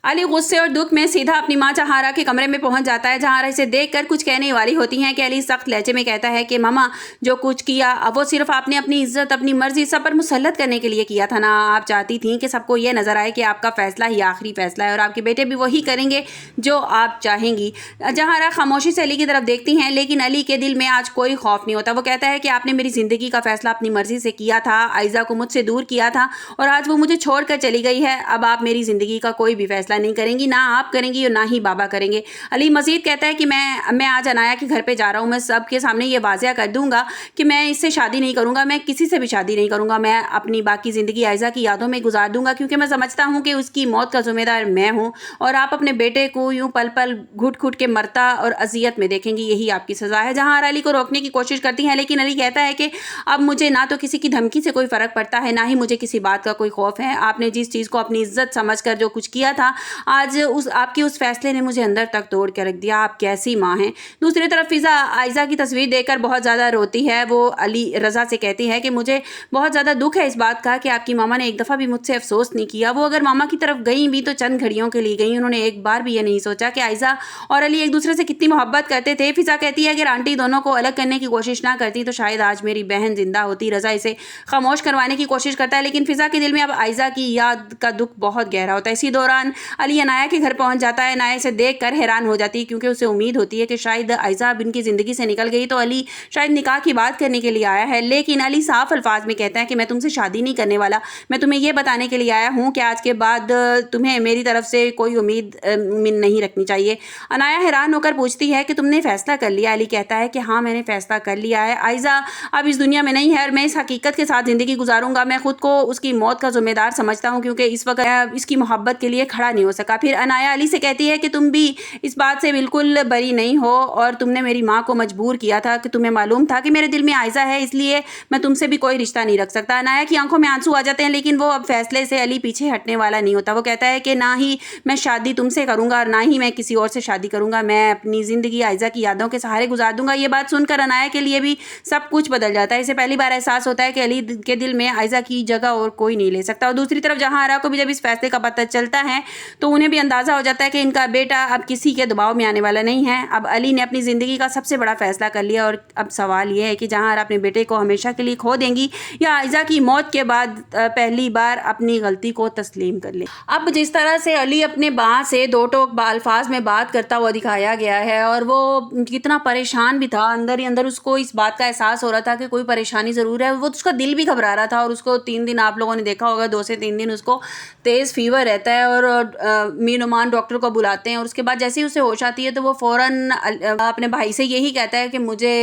अली गुस्से और दुख में सीधा अपनी मां जहारा के कमरे में पहुंच जाता है। जहारा इसे देखकर कुछ कहने वाली होती हैं कि अली सख्त लहजे में कहता है कि मामा, जो कुछ किया वो सिर्फ आपने अपनी इज्जत, अपनी मर्जी सब पर मुसल्लत करने के लिए किया था ना। आप चाहती थी कि सबको ये नजर आए कि आपका फैसला ही आखिरी फैसला है और आपके बेटे भी वही करेंगे जो आप चाहेंगी। जहारा खामोशी से अली की तरफ देखती हैं, लेकिन अली के दिल में आज कोई खौफ नहीं होता। वो कहता है कि आपने मेरी जिंदगी का फैसला अपनी मर्जी से किया था, आयजा को मुझसे दूर किया था और आज वो मुझे छोड़कर चली गई है। अब आप मेरी जिंदगी का कोई भी फैसला नहीं करेंगी, ना आप करेंगी और ना ही बाबा करेंगे। अली मजीद कहता है कि मैं आज अनाया के घर पे जा रहा हूँ। मैं सबके सामने ये वाज़िया कर दूंगा कि मैं इससे शादी नहीं करूंगा, मैं किसी से भी शादी नहीं करूंगा। मैं अपनी बाकी ज़िंदगी आयजा की यादों में गुजार दूंगा, क्योंकि मैं समझता हूँ कि उसकी मौत का जिम्मेदार मैं हूँ और आप अपने बेटे को यूँ पल पल घुट घुट के मरता और अजियत में देखेंगी, यही आपकी सज़ा है। जहाँ अली को रोकने की कोशिश करती हैं, लेकिन अली कहता है कि अब मुझे ना तो किसी की धमकी से कोई फ़र्क पड़ता है, ना ही मुझे किसी बात का कोई खौफ है। आपने जिस चीज़ को अपनी इज्जत समझकर जो कुछ किया था, आज आपकी उस फैसले ने मुझे अंदर तक तोड़ के रख दिया। आप कैसी माँ हैं। दूसरी तरफ फिज़ा आयजा की तस्वीर देखकर बहुत ज़्यादा रोती है। वो अली रज़ा से कहती है कि मुझे बहुत ज़्यादा दुख है इस बात का कि आपकी मामा ने एक दफ़ा भी मुझसे अफसोस नहीं किया। वो अगर मामा की तरफ गई भी तो चंद घड़ियों के लिए गई, उन्होंने एक बार भी ये नहीं सोचा कि आयजा और अली एक दूसरे से कितनी मोहब्बत करते थे। फिज़ा कहती है कि अगर आंटी दोनों को अलग करने की कोशिश ना करती तो शायद आज मेरी बहन जिंदा होती। रज़ा इसे खामोश करवाने की कोशिश करता है, लेकिन फिज़ा के दिल में अब आयजा की याद का दुख बहुत गहरा होता है। इसी दौरान अली अनाया के घर पहुंच जाता है। अनाया इसे देखकर हैरान हो जाती है, क्योंकि उसे उम्मीद होती है कि शायद आयजा अब इनकी ज़िंदगी से निकल गई तो अली शायद निकाह की बात करने के लिए आया है। लेकिन अली साफ अल्फाज में कहता है कि मैं तुमसे शादी नहीं करने वाला, मैं तुम्हें यह बताने के लिए आया हूँ कि आज के बाद तुम्हें मेरी तरफ से कोई उम्मीद नहीं रखनी चाहिए। अनाया हैरान होकर पूछती है कि तुमने फैसला कर लिया? अली कहता है कि हाँ, मैंने फैसला कर लिया है। आयजा अब इस दुनिया में नहीं है और मैं इस हकीकत के साथ ज़िंदगी गुजारूंगा। मैं खुद को उसकी मौत का जिम्मेदार समझता हूँ, क्योंकि इस वक्त इसकी मोहब्बत के लिए खड़ा नहीं हो सका। फिर अनाया अली से कहती है कि तुम भी इस बात से बिल्कुल बरी नहीं हो और तुमने मेरी माँ को मजबूर किया था, कि तुम्हें मालूम था कि मेरे दिल में आयजा है, इसलिए मैं तुमसे भी कोई रिश्ता नहीं रख सकता। अनाया की आंखों में आंसू आ जाते हैं, लेकिन वो अब फैसले से अली पीछे हटने वाला नहीं होता। वो कहता है कि ना ही मैं शादी तुमसे करूंगा और ना ही मैं किसी और से शादी करूंगा। मैं अपनी ज़िंदगी आयजा की यादों के सहारे गुजार दूंगा। ये बात सुनकर अनाया के लिए भी सब कुछ बदल जाता है। इसे पहली बार एहसास होता है कि अली के दिल में आयजा की जगह और कोई नहीं ले सकता। और दूसरी तरफ जहाँ आरा को भी जब इस फैसले का पता चलता है तो उन्हें भी अंदाज़ा हो जाता है कि इनका बेटा अब किसी के दबाव में आने वाला नहीं है। अब अली ने अपनी ज़िंदगी का सबसे बड़ा फैसला कर लिया और अब सवाल ये है कि जहाँ आरा अपने बेटे को हमेशा के लिए खो देंगी या आयजा की मौत के बाद पहली बार अपनी गलती को तस्लीम कर ले। अब जिस तरह से अली अपने बाँ से दो टोक अल्फाज में बात करता हुआ दिखाया गया है और वो कितना परेशान भी था, अंदर ही अंदर उसको इस बात का एहसास हो रहा था कि कोई परेशानी ज़रूर है। वो उसका दिल भी घबरा रहा था और उसको 3 दिन, आप लोगों ने देखा होगा, 2 से 3 दिन उसको तेज़ फीवर रहता है और मीन ओमान डॉक्टर को बुलाते हैं और उसके बाद जैसे ही उसे होश आती है तो वो फ़ौरन अपने भाई से यही कहता है कि मुझे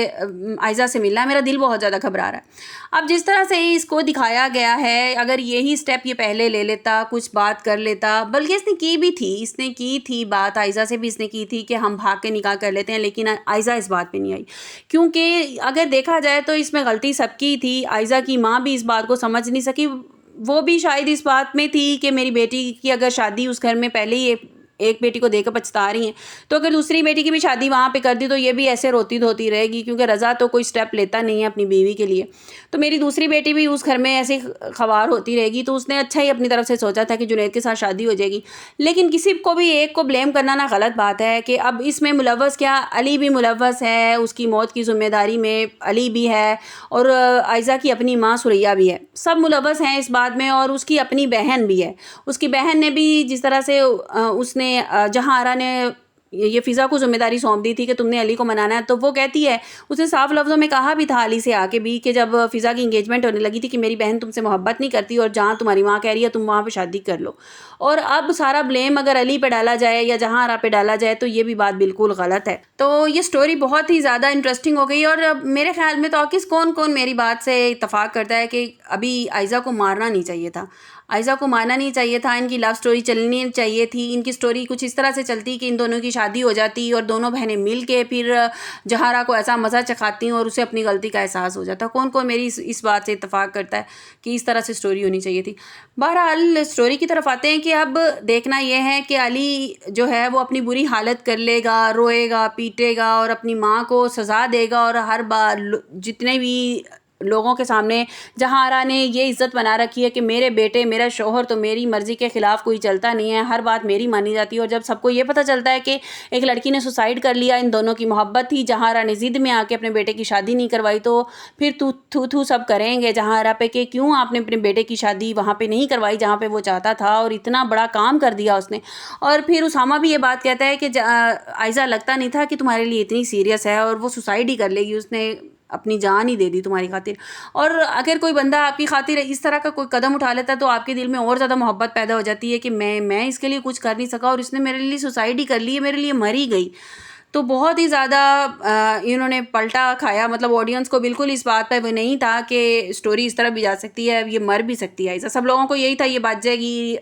आयजा से मिलना है, मेरा दिल बहुत ज़्यादा घबरा रहा है। अब जिस तरह से इसको दिखाया गया है, अगर यही स्टेप ये पहले ले लेता, कुछ बात कर लेता, बल्कि इसने की थी बात, आयजा से भी इसने की थी कि हम भाग के निकाह कर लेते हैं, लेकिन आयजा इस बात पे नहीं आई। क्योंकि अगर देखा जाए तो इसमें गलती सबकी थी। आयजा की माँ भी इस बात को समझ नहीं सकी। वो भी शायद इस बात में थी कि मेरी बेटी की अगर शादी उस घर में पहले ही एक बेटी को देकर पछता रही हैं, तो अगर दूसरी बेटी की भी शादी वहाँ पे कर दी तो ये भी ऐसे रोती धोती रहेगी, क्योंकि रज़ा तो कोई स्टेप लेता नहीं है अपनी बीवी के लिए। तो मेरी दूसरी बेटी भी उस घर में ऐसे ख़वार होती रहेगी। तो उसने अच्छा ही अपनी तरफ से सोचा था कि जुनैद के साथ शादी हो जाएगी। लेकिन किसी को भी एक को ब्लेम करना ना गलत बात है कि अब इसमें मुलव्वस क्या, अली भी मुलव्वस है, उसकी मौत की ज़िम्मेदारी में अली भी है और आयजा की अपनी माँ सुरैया भी है। सब मुलव्वस हैं इस बात में और उसकी अपनी बहन भी है। उसकी बहन ने भी जिस तरह से उसने जहाँ आरा ने ये फ़िज़ा को ज़िम्मेदारी सौंप दी थी कि तुमने अली को मनाना है, तो वो कहती है, उसने साफ लफ्ज़ों में कहा भी था अली से आके भी कि जब फ़िज़ा की इंगेजमेंट होने लगी थी कि मेरी बहन तुमसे मोहब्बत नहीं करती और जहाँ तुम्हारी माँ कह रही है तुम वहाँ पे शादी कर लो। और अब सारा ब्लेम अगर अली पे डाला जाए या जहाँ आरा पे डाला जाए तो ये भी बात बिल्कुल गलत है। तो ये स्टोरी बहुत ही ज़्यादा इंटरेस्टिंग हो गई और मेरे ख्याल में तो कौन मेरी बात से इत्तफ़ाक़ करता है कि अभी आयजा को मारना नहीं चाहिए था। आयजा को मारना नहीं चाहिए था। इनकी लव स्टोरी चलनी चाहिए थी। इनकी स्टोरी कुछ इस तरह से चलती कि इन दोनों की शादी हो जाती और दोनों बहनें मिल के फिर जहारा को ऐसा मज़ा चखाती और उसे अपनी गलती का एहसास हो जाता। कौन मेरी इस बात से इत्तफ़ाक़ करता है कि इस तरह से स्टोरी होनी चाहिए थी। बहरहाल स्टोरी की तरफ आते हैं कि अब देखना यह है कि अली जो है वो अपनी बुरी हालत कर लेगा, रोएगा, पीटेगा और अपनी माँ को सज़ा देगा और हर बार जितने भी لوگوں کے سامنے جہاں آرا نے یہ عزت بنا رکھی ہے کہ میرے بیٹے میرا شوہر تو میری مرضی کے خلاف کوئی چلتا نہیں ہے، ہر بات میری مانی جاتی ہے. اور جب سب کو یہ پتہ چلتا ہے کہ ایک لڑکی نے سوسائڈ کر لیا، ان دونوں کی محبت تھی، جہاں آرا نے ضد میں آ کے اپنے بیٹے کی شادی نہیں کروائی، تو پھر تھو سب کریں گے جہاں آرا پہ کہ کیوں آپ نے اپنے بیٹے کی شادی وہاں پہ نہیں کروائی جہاں پہ وہ چاہتا تھا، اور اتنا بڑا کام کر دیا اس نے. اور پھر اسامہ بھی یہ بات کہتا ہے کہ عائزہ لگتا نہیں تھا کہ تمہارے لیے اتنی سیریس ہے، اور وہ سوسائڈ ہی کر لے گی، اس نے اپنی جان ہی دے دی تمہاری خاطر. اور اگر کوئی بندہ آپ کی خاطر اس طرح کا کوئی قدم اٹھا لیتا ہے تو آپ کے دل میں اور زیادہ محبت پیدا ہو جاتی ہے کہ میں اس کے لیے کچھ کر نہیں سکا اور اس نے میرے لیے سوسائڈ ہی کر لی ہے، میرے لیے مر ہی گئی. تو بہت ہی زیادہ انہوں نے پلٹا کھایا، مطلب آڈینس کو بالکل اس بات پہ وہ نہیں تھا کہ اسٹوری اس طرح بھی جا سکتی ہے، یہ مر بھی سکتی ہے ایسا. سب لوگوں کو یہی تھا یہ بچ جائے گی،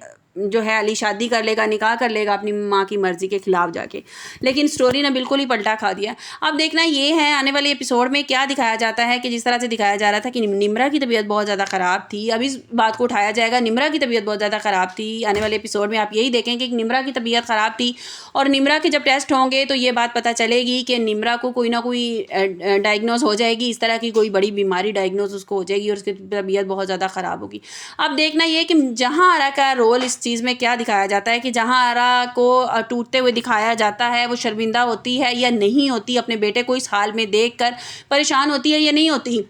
جو ہے علی شادی کر لے گا، نکاح کر لے گا اپنی ماں کی مرضی کے خلاف جا کے. لیکن اسٹوری نے بالکل ہی پلٹا کھا دیا. اب دیکھنا یہ ہے آنے والے ایپیسوڈ میں کیا دکھایا جاتا ہے، کہ جس طرح سے دکھایا جا رہا تھا کہ نمرا کی طبیعت بہت زیادہ خراب تھی، اب اس بات کو اٹھایا جائے گا. نمرا کی طبیعت بہت زیادہ خراب تھی، آنے والے ایپیسوڈ میں آپ یہی دیکھیں کہ نمرا کی طبیعت خراب تھی، اور نمرا کے جب ٹیسٹ ہوں گے تو یہ بات پتہ چلے گی کہ نمرا کو کوئی نہ کوئی ڈائگنوز ہو جائے گی، اس طرح کی کوئی بڑی بیماری ڈائگنوز اس کو ہو جائے گی، اور اس کی طبیعت بہت زیادہ خراب ہوگی. اب دیکھنا یہ کہ جہاں آرا کا رول اس چیز میں کیا دکھایا جاتا ہے، کہ جہاں آرا کو ٹوٹتے ہوئے دکھایا جاتا ہے، وہ شرمندہ ہوتی ہے یا نہیں ہوتی، اپنے بیٹے کو اس حال میں دیکھ کر پریشان ہوتی ہے یا نہیں ہوتی،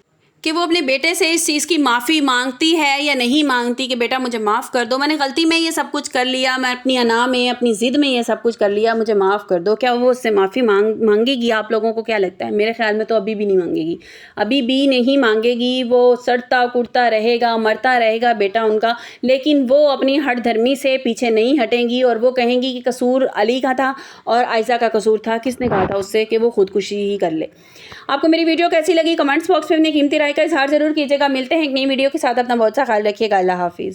کہ وہ اپنے بیٹے سے اس چیز کی معافی مانگتی ہے یا نہیں مانگتی کہ بیٹا مجھے معاف کر دو، میں نے غلطی میں یہ سب کچھ کر لیا، میں اپنی انا میں اپنی ضد میں یہ سب کچھ کر لیا، مجھے معاف کر دو. کیا وہ اس سے معافی مانگے گی؟ آپ لوگوں کو کیا لگتا ہے؟ میرے خیال میں تو ابھی بھی نہیں مانگے گی، ابھی بھی نہیں مانگے گی. وہ سڑتا کٹتا رہے گا، مرتا رہے گا بیٹا ان کا، لیکن وہ اپنی ہٹ دھرمی سے پیچھے نہیں ہٹیں گی، اور وہ کہیں گی کہ قصور علی کا تھا اور عائزہ کا قصور تھا. کس نے کہا تھا اس سے کہ وہ خودکشی ہی کر لے؟ آپ کو میری ویڈیو کیسی لگی؟ کمنٹس باکس میں اپنی قیمتی رائے کا اظہار ضرور کیجیے گا. ملتے ہیں ایک نئی ویڈیو کے ساتھ، اپنا بہت سا خیال رکھیے گا. اللہ حافظ.